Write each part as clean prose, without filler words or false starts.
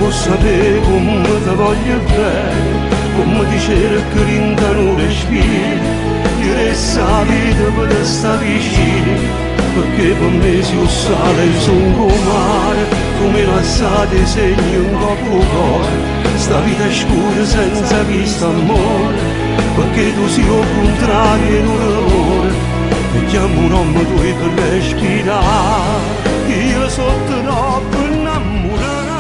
vuoi sapere come ti voglio bene, come ti cerco in un respiro. Io resto la vita per stare vicino, perché per me si sale il sonno mare, come lasciate segni un po' cuore. Sta vita scura senza questo amore, perché tu sei al contrario in un errore. E chiamo un uomo tu per respirare, io sotto troppo innamorato.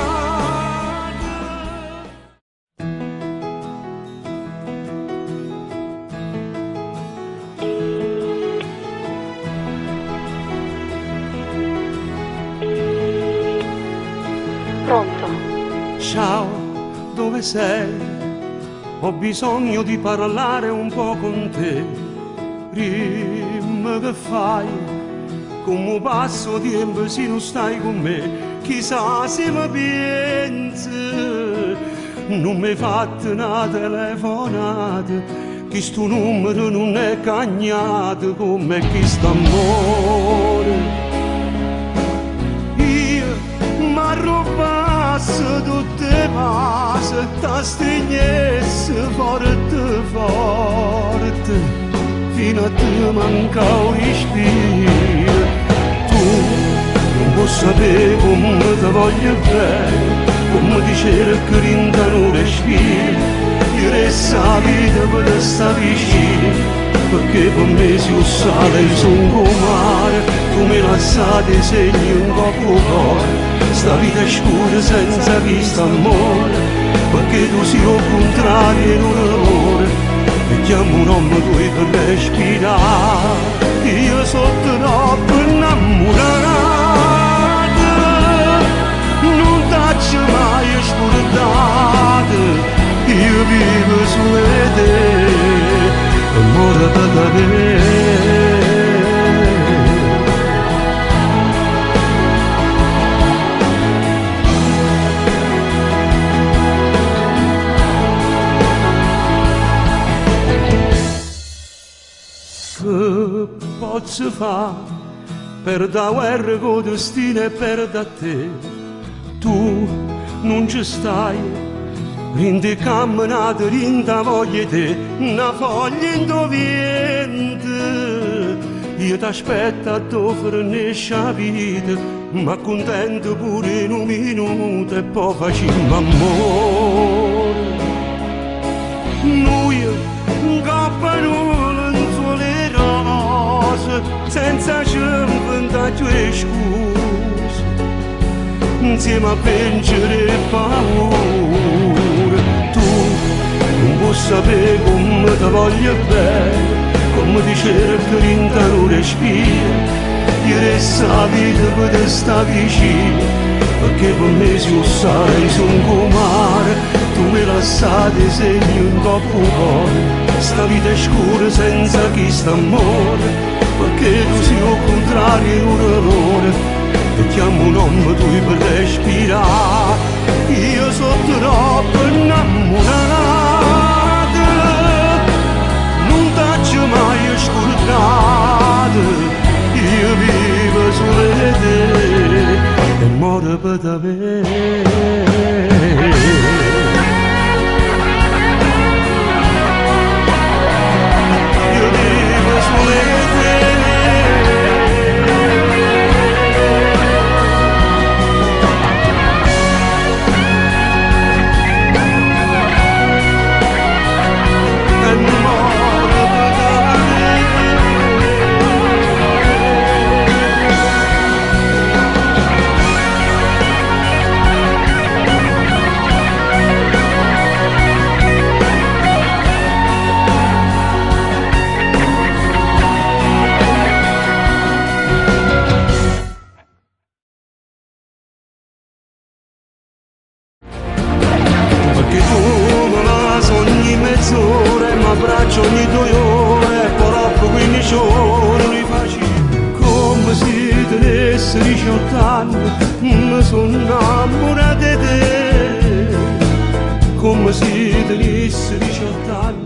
Pronto? Ciao, dove sei? Ho bisogno di parlare un po' con te. Prima che fai, come passo tempo se non stai con me, chissà se mi pensi. Non mi hai fatto una telefonata, che sto numero non è cagnato come questo amore. M'arrubasse tutte le pace, ti stringesse forte forte, fino a te manca un respiro. Tu non puoi sapere come ti voglio bene, come ti cerco in un respiro. Io resto la vita per stare vicino, perché per me si sale il sonno mare, tu mi lasciate segni un po' cuore. Sta vita è scura senza questo amore, perché tu sei al contrario in un errore. E chiamo un uomo tu per respirare, io sotto troppo innamorato. Non t'ho mai scordato, io vivo su te, amore per te. Che posso fare per da guerra con destino e per da te? Tu non ci stai, rindi camminate, rinda voglia te, una foglia in tuo vento. Io t'aspetto a t'offrire la vita, ma contento pure in un minuto e poi facciamo amore. Noi capannone in sole rose, senza inventare tue scuse, insieme a vincere e paura. Tu non puoi sapere come ti voglio bene, come ti cerco in un respiro. Io resto la vita per stare vicino, perché per me si sale sono mare, tu mi lasciate segni un po' cuore. Sta vita è scura senza questo amore, perché tu sei al contrario in un errore. E chiamo un uomo tu per respirare, io sono troppo innamorato. Non t'ho mai scordato, io vivo solo te e muore per te. Io vivo solo te. Ogni 2 ore, però 15 ore li faccio come se tenesse 18 anni, mi sono innamorato di te, come se tenesse 18 anni.